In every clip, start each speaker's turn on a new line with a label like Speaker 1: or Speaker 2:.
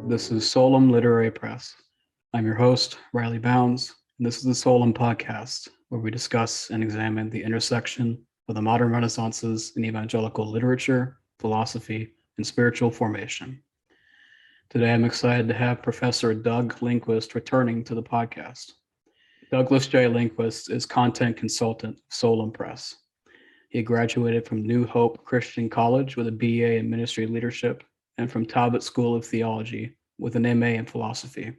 Speaker 1: This is Solum Literary Press. I'm your host, Riley Bounds, and this is the Solum Podcast, where we discuss and examine the intersection of the modern renaissances in evangelical literature, philosophy, and spiritual formation. Today, I'm excited to have Professor Doug Lindquist returning to the podcast. Douglas J. Lindquist is content consultant of Solum Press. He graduated from New Hope Christian College with a BA in ministry leadership and from Talbot School of Theology with an MA in philosophy.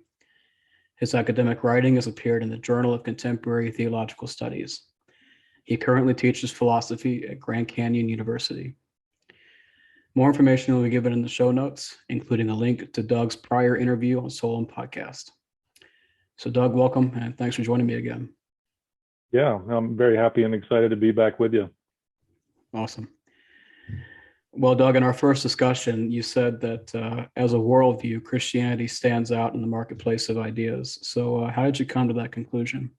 Speaker 1: His academic writing has appeared in the Journal of Contemporary Theological Studies. He currently teaches philosophy at Grand Canyon University. More information will be given in the show notes, including a link to Doug's prior interview on Solum Podcast. So Doug, welcome, and thanks for joining me again.
Speaker 2: Yeah, I'm very happy and excited to be back with you.
Speaker 1: Awesome. Well, Doug, in our first discussion, you said that as a worldview, Christianity stands out in the marketplace of ideas. So how did you come to that conclusion?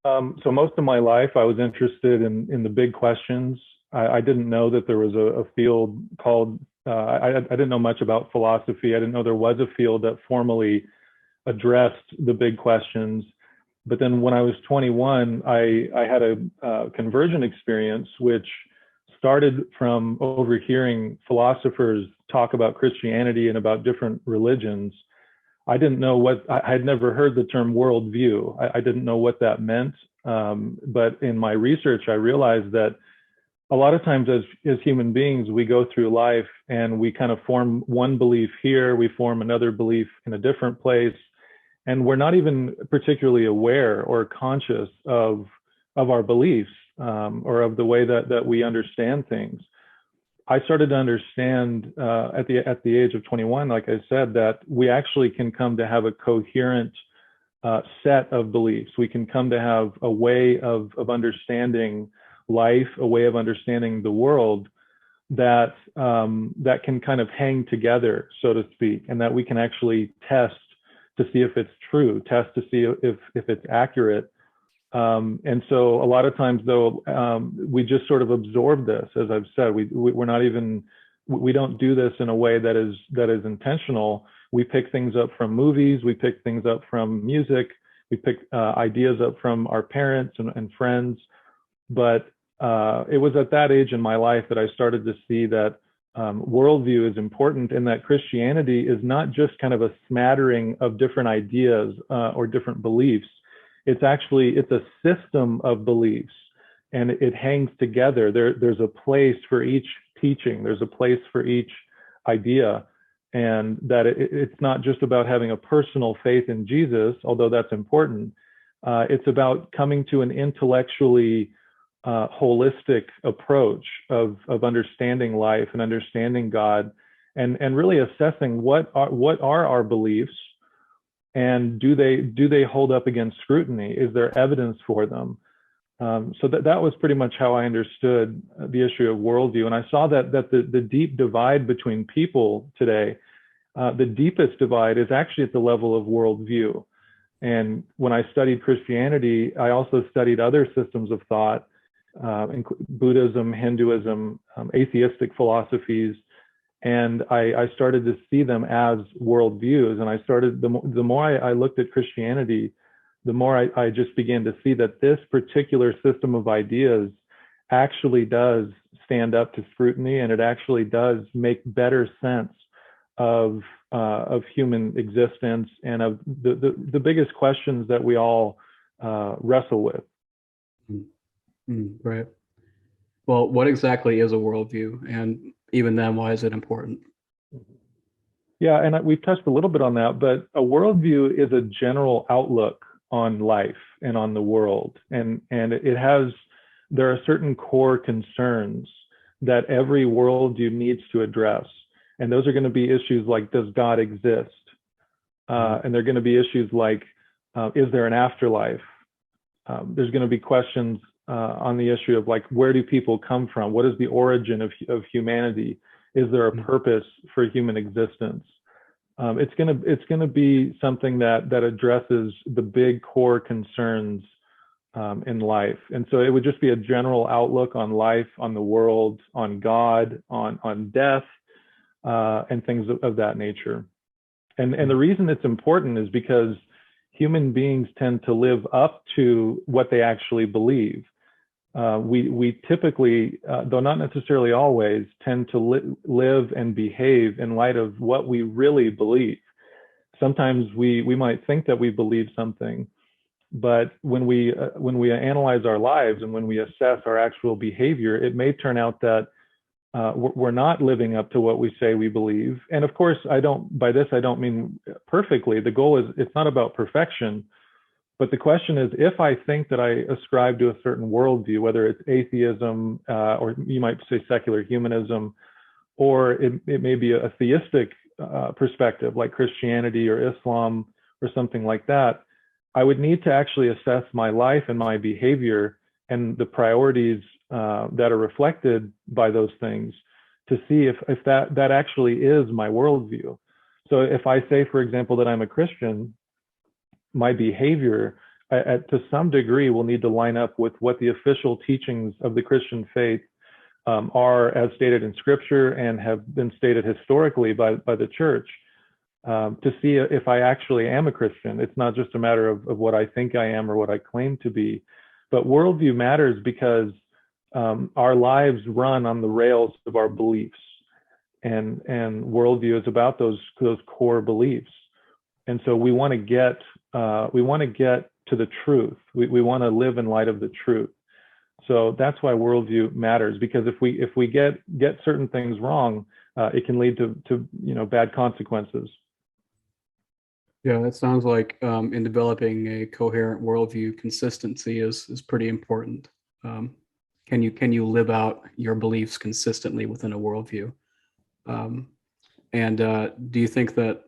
Speaker 2: So most of my life, I was interested in the big questions. I didn't know that there was a field called, I didn't know much about philosophy. I didn't know there was a field that formally addressed the big questions. But then when I was 21, I had a conversion experience, which started from overhearing philosophers talk about Christianity and about different religions. I didn't know I had never heard the term worldview. I didn't know what that meant. But in my research, I realized that a lot of times as human beings, we go through life and we kind of form one belief here, we form another belief in a different place, and we're not even particularly aware or conscious of our beliefs. Or of the way that we understand things. I started to understand at the age of 21, like I said, that we actually can come to have a coherent set of beliefs. We can come to have a way of understanding life, a way of understanding the world that can kind of hang together, so to speak, and that we can actually test to see if it's true, test to see if it's accurate. And so a lot of times though, we just sort of absorb this, as I've said, we're not even, we don't do this in a way that is intentional. We pick things up from movies, we pick things up from music, we pick ideas up from our parents and friends. But it was at that age in my life that I started to see that worldview is important, and that Christianity is not just kind of a smattering of different ideas or different beliefs. It's a system of beliefs, and it hangs together. There's a place for each teaching. There's a place for each idea, and that it's not just about having a personal faith in Jesus, although that's important. It's about coming to an intellectually holistic approach of understanding life and understanding God, and really assessing what are our beliefs. And do they hold up against scrutiny? Is there evidence for them? So that was pretty much how I understood the issue of worldview. And I saw that the deep divide between people today, the deepest divide is actually at the level of worldview. And when I studied Christianity, I also studied other systems of thought, Buddhism, Hinduism, atheistic philosophies. And I started to see them as worldviews. And I started, the more I looked at Christianity, the more I just began to see that this particular system of ideas actually does stand up to scrutiny, and it actually does make better sense of human existence and of the biggest questions that we all wrestle with.
Speaker 1: Right. Well, what exactly is a worldview? And even then, why is it important?
Speaker 2: Yeah, and we've touched a little bit on that, but a worldview is a general outlook on life and on the world. And there are certain core concerns that every worldview needs to address. And those are going to be issues like, does God exist? And they're going to be issues like, is there an afterlife? There's going to be questions on the issue of like, where do people come from? What is the origin of humanity? Is there a purpose for human existence? It's gonna be something that addresses the big core concerns in life. And so it would just be a general outlook on life, on the world, on God, on death, and things of that nature. And the reason it's important is because human beings tend to live up to what they actually believe. We typically, though not necessarily always, tend to live and behave in light of what we really believe. Sometimes we might think that we believe something, but when we analyze our lives and when we assess our actual behavior, it may turn out that we're not living up to what we say we believe. And of course, by this I don't mean perfectly. The goal is, it's not about perfection, but the question is, if I think that I ascribe to a certain worldview, whether it's atheism, or you might say secular humanism, or it may be a theistic perspective like Christianity or Islam or something like that, I would need to actually assess my life and my behavior and the priorities that are reflected by those things to see if that actually is my worldview. So if I say, for example, that I'm a Christian, my behavior to some degree will need to line up with what the official teachings of the Christian faith are, as stated in Scripture and have been stated historically by the church, to see if I actually am a Christian. It's not just a matter of what I think I am or what I claim to be, but worldview matters because our lives run on the rails of our beliefs, and worldview is about those core beliefs. And so we want to get to the truth. We want to live in light of the truth. So that's why worldview matters, because if we get certain things wrong, it can lead to bad consequences.
Speaker 1: Yeah, that sounds like in developing a coherent worldview, consistency is pretty important. Can you live out your beliefs consistently within a worldview? And do you think that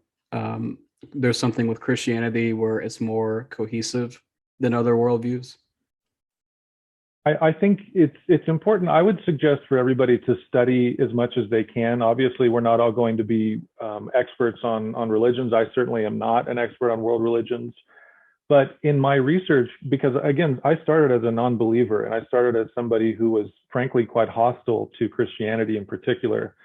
Speaker 1: there's something with Christianity where it's more cohesive than other worldviews?
Speaker 2: I think it's important. I would suggest for everybody to study as much as they can. Obviously, we're not all going to be experts on religions. I certainly am not an expert on world religions. But in my research, because again, I started as a non-believer, and I started as somebody who was frankly quite hostile to Christianity in particular.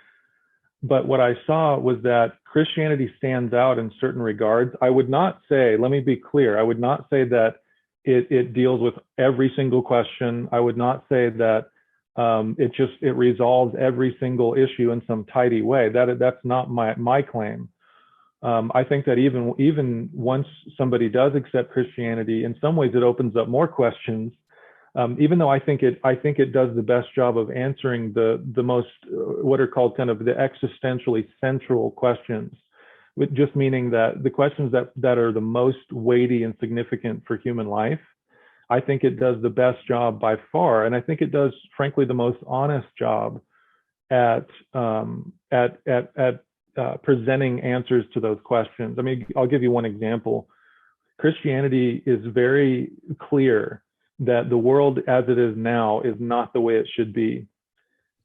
Speaker 2: But what I saw was that Christianity stands out in certain regards. I would not say, let me be clear, I would not say that it deals with every single question. I would not say that it resolves every single issue in some tidy way. That's not my claim. I think that even once somebody does accept Christianity, in some ways it opens up more questions. Even though I think it does the best job of answering the most what are called kind of the existentially central questions, with just meaning that the questions that are the most weighty and significant for human life. I think it does the best job by far, and I think it does, frankly, the most honest job at presenting answers to those questions. I mean, I'll give you one example. Christianity is very clear that the world as it is now is not the way it should be.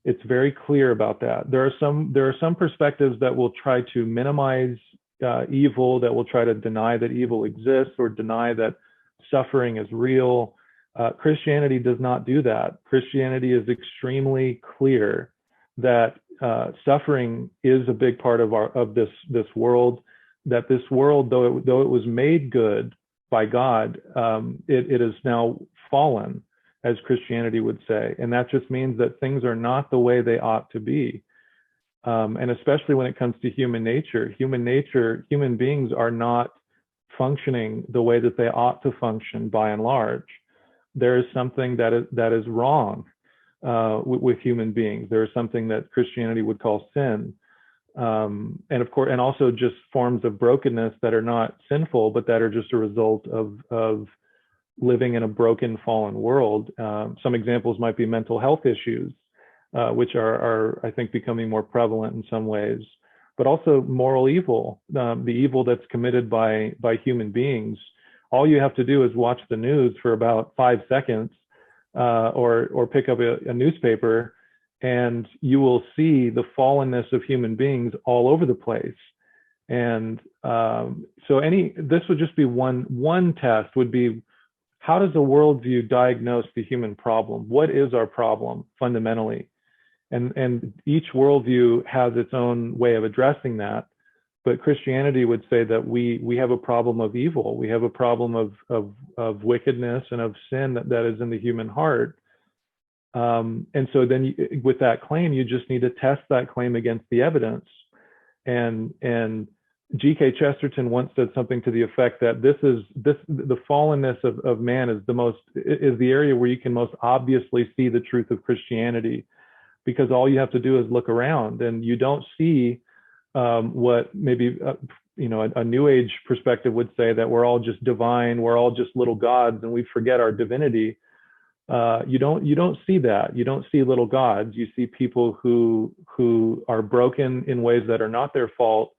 Speaker 2: It's very clear about that. There are some perspectives that will try to minimize evil, that will try to deny that evil exists or deny that suffering is real. Christianity does not do that. Christianity is extremely clear that suffering is a big part of this world. That this world, though it was made good by God, it is now fallen, as Christianity would say, and that just means that things are not the way they ought to be. And especially when it comes to human nature, human beings are not functioning the way that they ought to function by and large. There is something that is wrong with human beings. There is something that Christianity would call sin. And of course, and also just forms of brokenness that are not sinful, but that are just a result of living in a broken, fallen world. Some examples might be mental health issues, which are, I think, becoming more prevalent in some ways, but also moral evil, the evil that's committed by human beings. All you have to do is watch the news for about 5 seconds, or pick up a newspaper, and you will see the fallenness of human beings all over the place. And so this would just be one test would be, how does a worldview diagnose the human problem? What is our problem fundamentally? And each worldview has its own way of addressing that. But Christianity would say that we have a problem of evil. We have a problem of wickedness and of sin that is in the human heart. And so then with that claim, you just need to test that claim against the evidence. And G.K. Chesterton once said something to the effect that the fallenness of man is the area where you can most obviously see the truth of Christianity, because all you have to do is look around and you don't see what maybe a New Age perspective would say, that we're all just divine, we're all just little gods, and we forget our divinity. You don't see that. You don't see little gods. You see people who are broken in ways that are not their fault,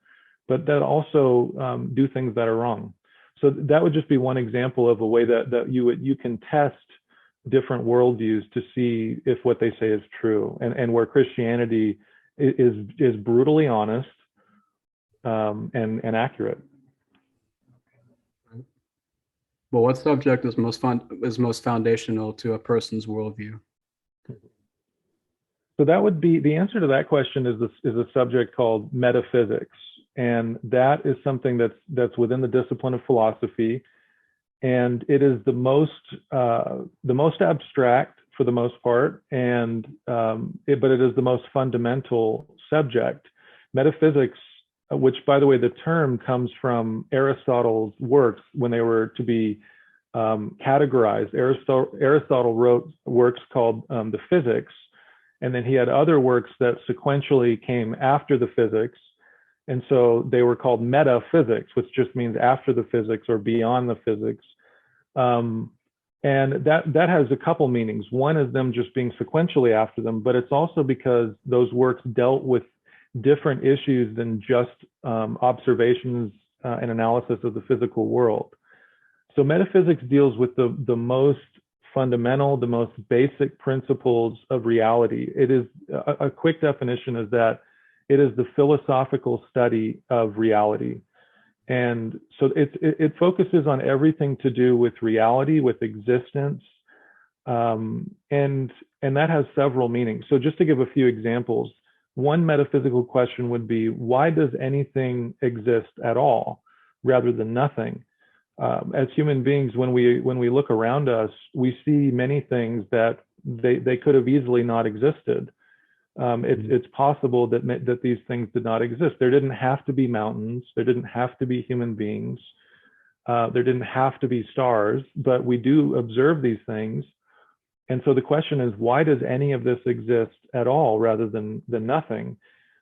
Speaker 2: but that also do things that are wrong. So that would just be one example of a way that you can test different worldviews to see if what they say is true, and where Christianity is brutally honest and accurate.
Speaker 1: Well, what subject is most foundational to a person's worldview?
Speaker 2: So that would be the answer to that question is a subject called metaphysics, and that is something that's within the discipline of philosophy, and it is the most abstract for the most part, but it is the most fundamental subject. Metaphysics, which, by the way, the term comes from Aristotle's works when they were to be categorized. Aristotle wrote works called the Physics, and then he had other works that sequentially came after the Physics, and so they were called metaphysics, which just means after the physics or beyond the physics. And that has a couple meanings. One is them just being sequentially after them, but it's also because those works dealt with different issues than just observations and analysis of the physical world. So metaphysics deals with the most fundamental, the most basic principles of reality. It is a quick definition is that it is the philosophical study of reality. And so it focuses on everything to do with reality, with existence, and that has several meanings. So just to give a few examples, one metaphysical question would be, why does anything exist at all rather than nothing? As human beings, when we look around us, we see many things that they could have easily not existed. It's possible that these things did not exist. There didn't have to be mountains. There didn't have to be human beings. There didn't have to be stars, but we do observe these things. And so the question is, why does any of this exist at all rather than nothing?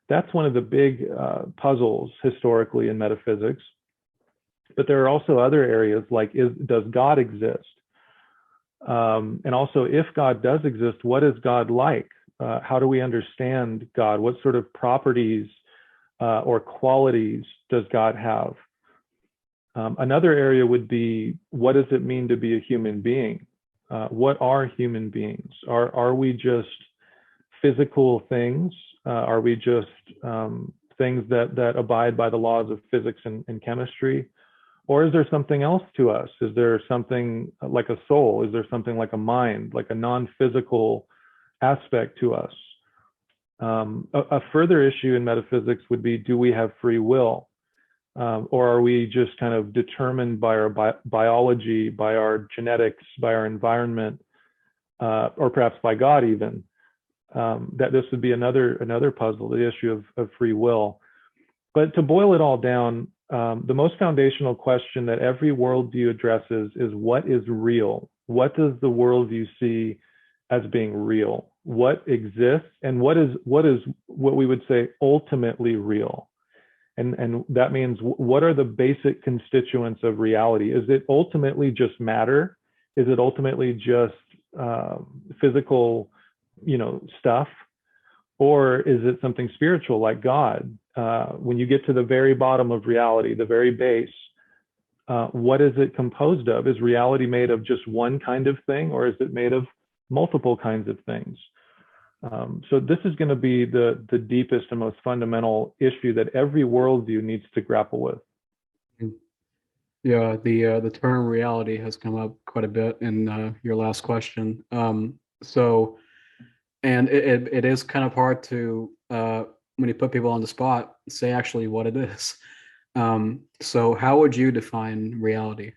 Speaker 2: That's one of the big puzzles historically in metaphysics. But there are also other areas like, does God exist? And also, if God does exist, what is God like? How do we understand God? What sort of properties or qualities does God have? Another area would be, what does it mean to be a human being? What are human beings? Are we just physical things? Are we just things that abide by the laws of physics and chemistry? Or is there something else to us? Is there something like a soul? Is there something like a mind, like a non-physical aspect to us? A further issue in metaphysics would be, do we have free will? Or are we just kind of determined by our biology, by our genetics, by our environment, or perhaps by God even? That this would be another puzzle, the issue of free will. But to boil it all down, the most foundational question that every worldview addresses is, what is real? What does the worldview see as being real? What exists, and what we would say ultimately real? And that means, what are the basic constituents of reality? Is it ultimately just matter? Is it ultimately just physical, stuff? Or is it something spiritual like God? When you get to the very bottom of reality, the very base, what is it composed of? Is reality made of just one kind of thing, or is it made of multiple kinds of things? So this is going to be the deepest and most fundamental issue that every worldview needs to grapple with.
Speaker 1: Yeah, the term reality has come up quite a bit in your last question. So And it is kind of hard to, when you put people on the spot, say actually what it is. So how would you define reality?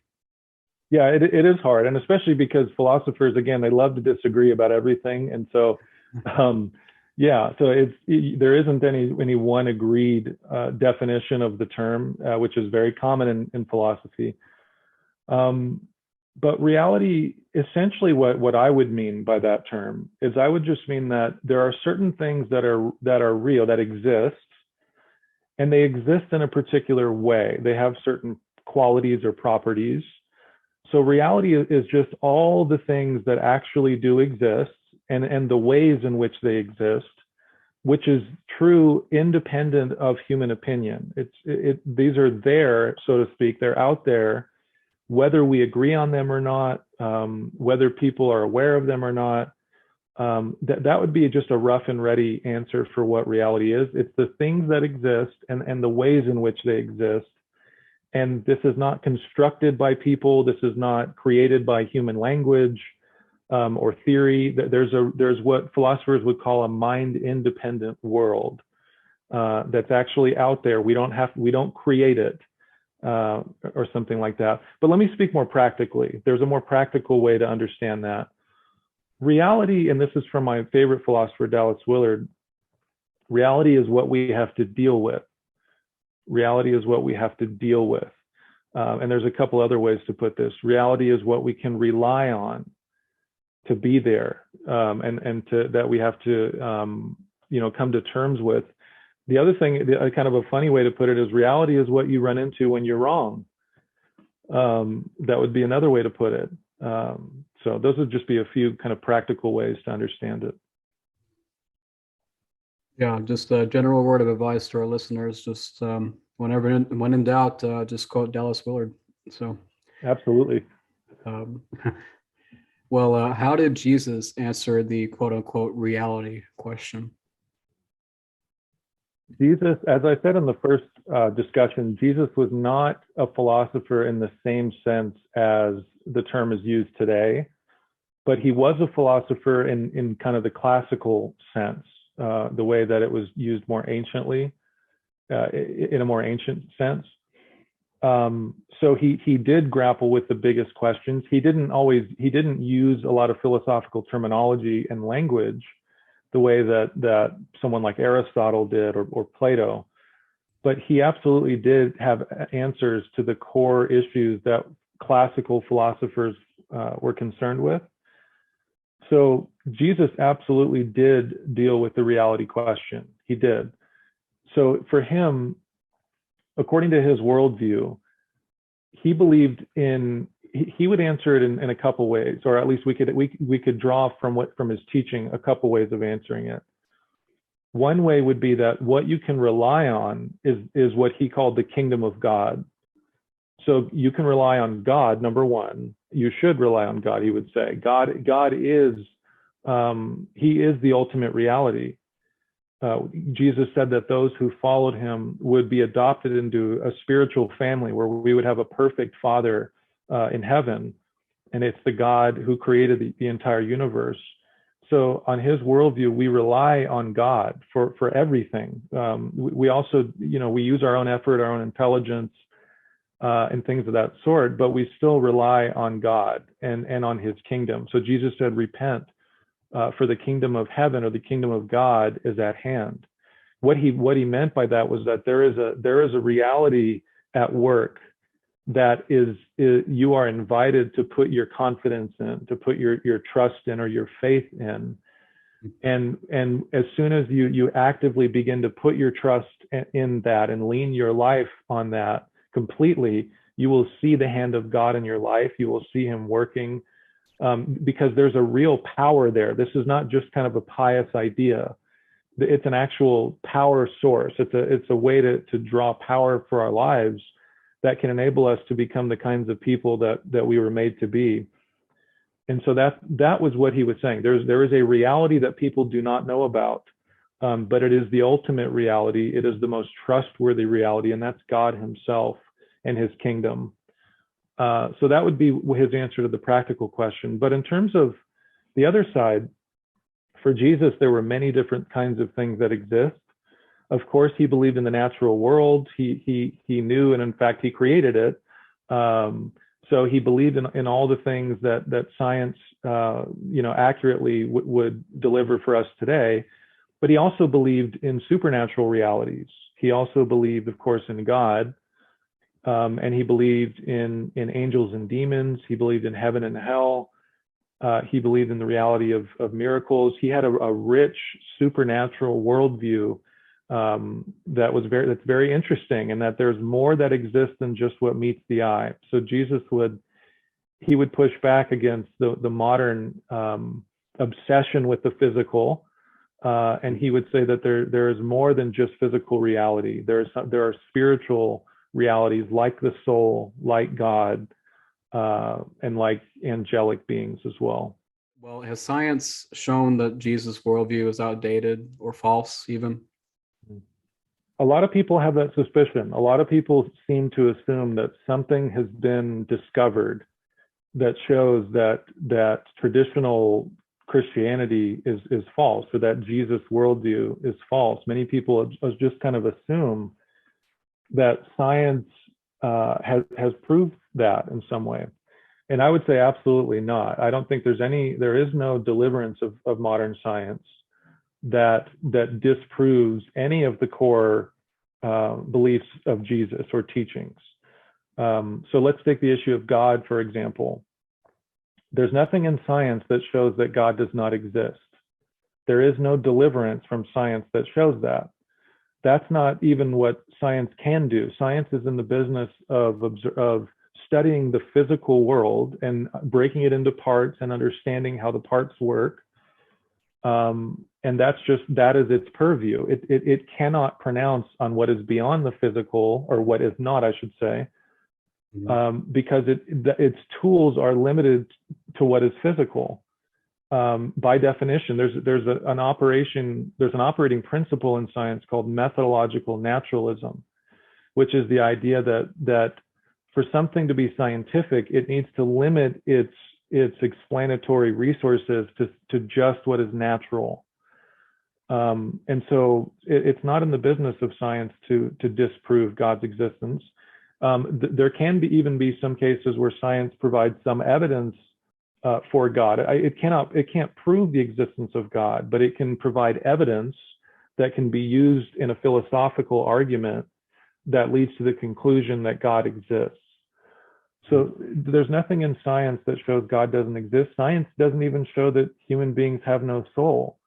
Speaker 2: Yeah, it is hard, and especially because philosophers, again, they love to disagree about everything, and so, um, yeah, so there isn't any one agreed definition of the term, which is very common in philosophy. Um, but reality, essentially, what I would mean by that term is I would just mean that there are certain things that are real, that exist, and they exist in a particular way. They have certain qualities or properties. So reality is just all the things that actually do exist, and the ways in which they exist, which is true independent of human opinion. These are there, so to speak. They're out there, whether we agree on them or not, whether people are aware of them or not. That would be just a rough and ready answer for what reality is. It's the things that exist and the ways in which they exist. And this is not constructed by people. This is not created by human language or theory. There's what philosophers would call a mind-independent world that's actually out there. We don't create it or something like that. But let me speak more practically. There's a more practical way to understand that. Reality, and this is from my favorite philosopher, Dallas Willard, reality is what we have to deal with. Reality is what we have to deal with. And there's a couple other ways to put this. Reality is what we can rely on to be there, and that we have to come to terms with. The other thing, kind of a funny way to put it, is reality is what you run into when you're wrong. That would be another way to put it. So those would just be a few kind of practical ways to understand it.
Speaker 1: Yeah, just a general word of advice to our listeners. Just when in doubt, just quote Dallas Willard. So
Speaker 2: Absolutely.
Speaker 1: Well, how did Jesus answer the quote unquote reality question?
Speaker 2: Jesus, as I said in the first discussion, Jesus was not a philosopher in the same sense as the term is used today, but he was a philosopher in kind of the classical sense, the way that it was used more anciently, in a more ancient sense. So he did grapple with the biggest questions. He didn't use a lot of philosophical terminology and language the way that someone like Aristotle did or Plato, but he absolutely did have answers to the core issues that classical philosophers were concerned with. So Jesus absolutely did deal with the reality question. He did. So for him, according to his worldview, he believed he would answer it in a couple ways, or at least we could draw from his teaching a couple ways of answering it. One way would be that what you can rely on is what he called the kingdom of God. So you can rely on God, number one. You should rely on God, he would say. God is, he is the ultimate reality. Jesus said that those who followed him would be adopted into a spiritual family where we would have a perfect Father in heaven, and it's the God who created the entire universe. So on his worldview, we rely on God for everything. We also, we use our own effort, our own intelligence, and things of that sort, but we still rely on God and on his kingdom. So Jesus said, repent, for the kingdom of heaven or the kingdom of God is at hand. What he meant by that was that there is a reality at work that is you are invited to put your confidence in, to put your trust in or your faith in. And as soon as you actively begin to put your trust in that and lean your life on that completely, you will see the hand of God in your life. You will see him working, because there's a real power there. This is not just kind of a pious idea. It's an actual power source. It's a way to draw power for our lives that can enable us to become the kinds of people that we were made to be. And so that was what he was saying. There is a reality that people do not know about, but it is the ultimate reality. It is the most trustworthy reality, and that's God himself and his kingdom. So that would be his answer to the practical question. But in terms of the other side, For Jesus, there were many different kinds of things that exist. Of course, he believed in the natural world. He knew, and in fact, he created it. So he believed in all the things that science, accurately would deliver for us today. But he also believed in supernatural realities. He also believed, of course, in God, and he believed in angels and demons. He believed in heaven and hell. He believed in the reality of miracles. He had a rich supernatural worldview that's very interesting, and that there's more that exists than just what meets the eye. So Jesus would push back against the modern obsession with the physical, and he would say that there is more than just physical reality. There are spiritual realities like the soul, like God, and like angelic beings as well.
Speaker 1: Well, has science shown that Jesus' worldview is outdated or false even?
Speaker 2: A lot of people have that suspicion. A lot of people seem to assume that something has been discovered that shows that traditional Christianity is false, or that Jesus' worldview is false. Many people just kind of assume that science has proved that in some way. And I would say absolutely not. I don't think there is no deliverance of modern science that disproves any of the core beliefs of Jesus or teachings. So let's take the issue of God, for example. There's nothing in science that shows that God does not exist. There is no deliverance from science that shows that. That's not even what science can do. Science is in the business of studying the physical world and breaking it into parts and understanding how the parts work. And that is its purview. It cannot pronounce on what is beyond the physical, or what is not, I should say, because its tools are limited to what is physical. By definition, there's an operating principle in science called methodological naturalism, which is the idea that for something to be scientific, it needs to limit its explanatory resources to just what is natural. And so it's not in the business of science to disprove God's existence. There can even be some cases where science provides some evidence for God. It can't prove the existence of God, but it can provide evidence that can be used in a philosophical argument that leads to the conclusion that God exists. So there's nothing in science that shows God doesn't exist. Science doesn't even show that human beings have no soul.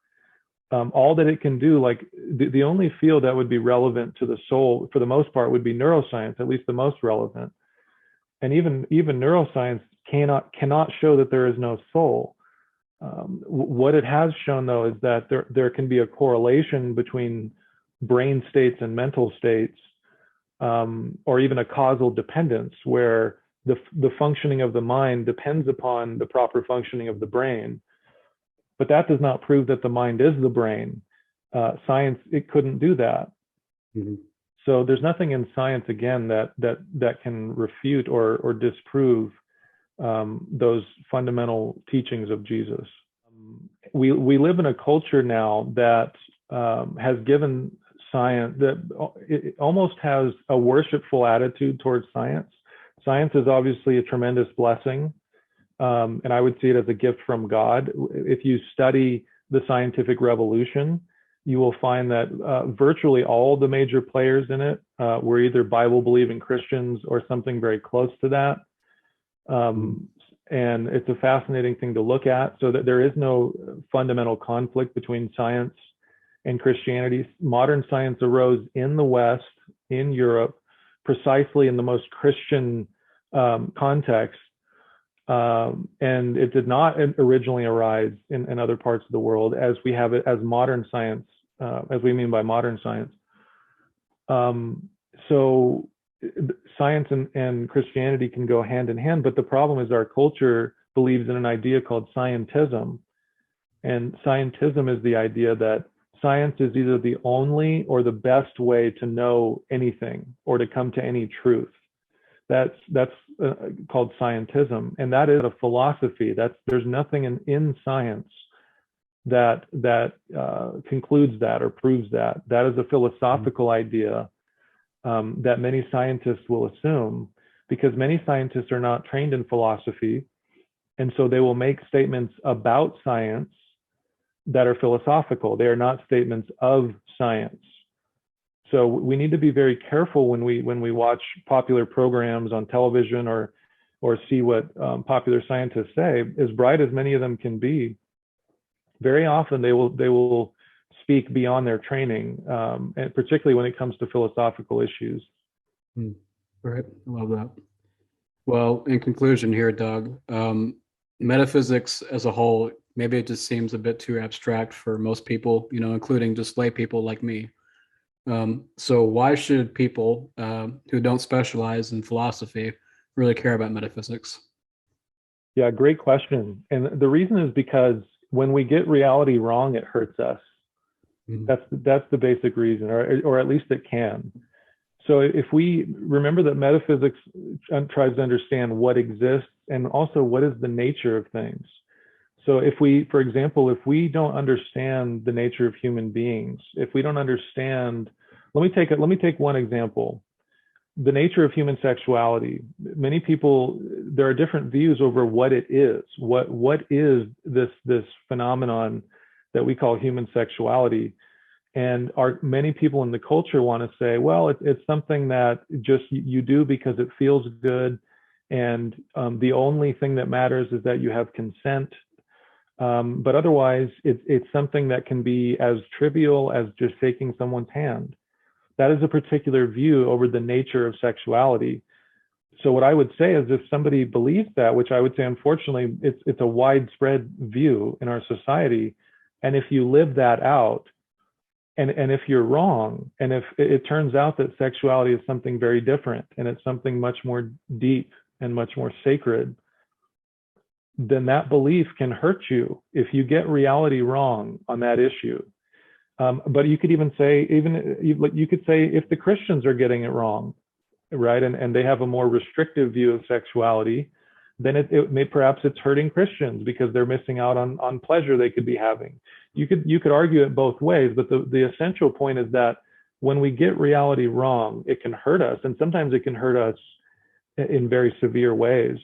Speaker 2: All that it can do, like the only field that would be relevant to the soul for the most part would be neuroscience, at least the most relevant. And even neuroscience cannot show that there is no soul. What it has shown, though, is that there can be a correlation between brain states and mental states, or even a causal dependence where the functioning of the mind depends upon the proper functioning of the brain. But that does not prove that the mind is the brain. Science, it couldn't do that. Mm-hmm. So there's nothing in science, again, that can refute or disprove those fundamental teachings of Jesus. We live in a culture now that has given science, that it almost has a worshipful attitude towards science. Science is obviously a tremendous blessing, and I would see it as a gift from God. If you study the scientific revolution, you will find that virtually all the major players in it were either Bible-believing Christians or something very close to that. And it's a fascinating thing to look at, so that there is no fundamental conflict between science and Christianity. Modern science arose in the West, in Europe, precisely in the most Christian context. And it did not originally arise in other parts of the world as we have it as modern science, as we mean by modern science. So science and Christianity can go hand in hand, but the problem is our culture believes in an idea called scientism. And scientism is the idea that science is either the only or the best way to know anything or to come to any truth. That's called scientism, and that is a philosophy. There's nothing in science that concludes that or proves that. That is a philosophical idea that many scientists will assume, because many scientists are not trained in philosophy, and so they will make statements about science that are philosophical. They are not statements of science. So we need to be very careful when we watch popular programs on television or see what popular scientists say. As bright as many of them can be, very often they will speak beyond their training, and particularly when it comes to philosophical issues.
Speaker 1: Right, I love that. Well, in conclusion here, Doug, metaphysics as a whole, maybe it just seems a bit too abstract for most people, including just lay people like me. So why should people who don't specialize in philosophy really care about metaphysics?
Speaker 2: Yeah, great question. And the reason is because when we get reality wrong, it hurts us. That's the basic reason, or at least it can. So if we remember that metaphysics tries to understand what exists and also what is the nature of things. So for example, if we don't understand the nature of human beings, if we don't understand, let me take one example. The nature of human sexuality. Many people, there are different views over what it is. What is this phenomenon that we call human sexuality? And many people in the culture want to say, well, it's something that just you do because it feels good, and the only thing that matters is that you have consent. But otherwise, it's something that can be as trivial as just shaking someone's hand. That is a particular view over the nature of sexuality. So what I would say is, if somebody believes that, which I would say, unfortunately, it's a widespread view in our society, and if you live that out, and if you're wrong, and if it turns out that sexuality is something very different, and it's something much more deep and much more sacred, then that belief can hurt you if you get reality wrong on that issue. But you could even say, you could say, if the Christians are getting it wrong, right, and they have a more restrictive view of sexuality, then perhaps it's hurting Christians because they're missing out on pleasure they could be having. You could argue it both ways, but the essential point is that when we get reality wrong, it can hurt us, and sometimes it can hurt us in very severe ways.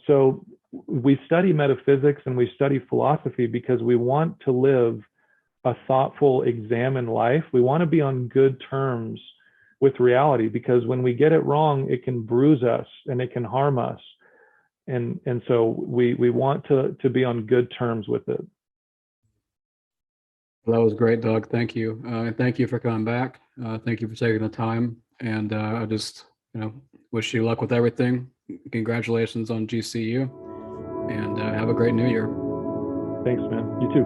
Speaker 2: So we study metaphysics and we study philosophy because we want to live a thoughtful, examined life. We want to be on good terms with reality, because when we get it wrong, it can bruise us and it can harm us. And so we want to be on good terms with it.
Speaker 1: That was great, Doug. Thank you. And thank you for coming back. Thank you for taking the time. And I just, wish you luck with everything. Congratulations on GCU, and have a great new year.
Speaker 2: Thanks, man. You too.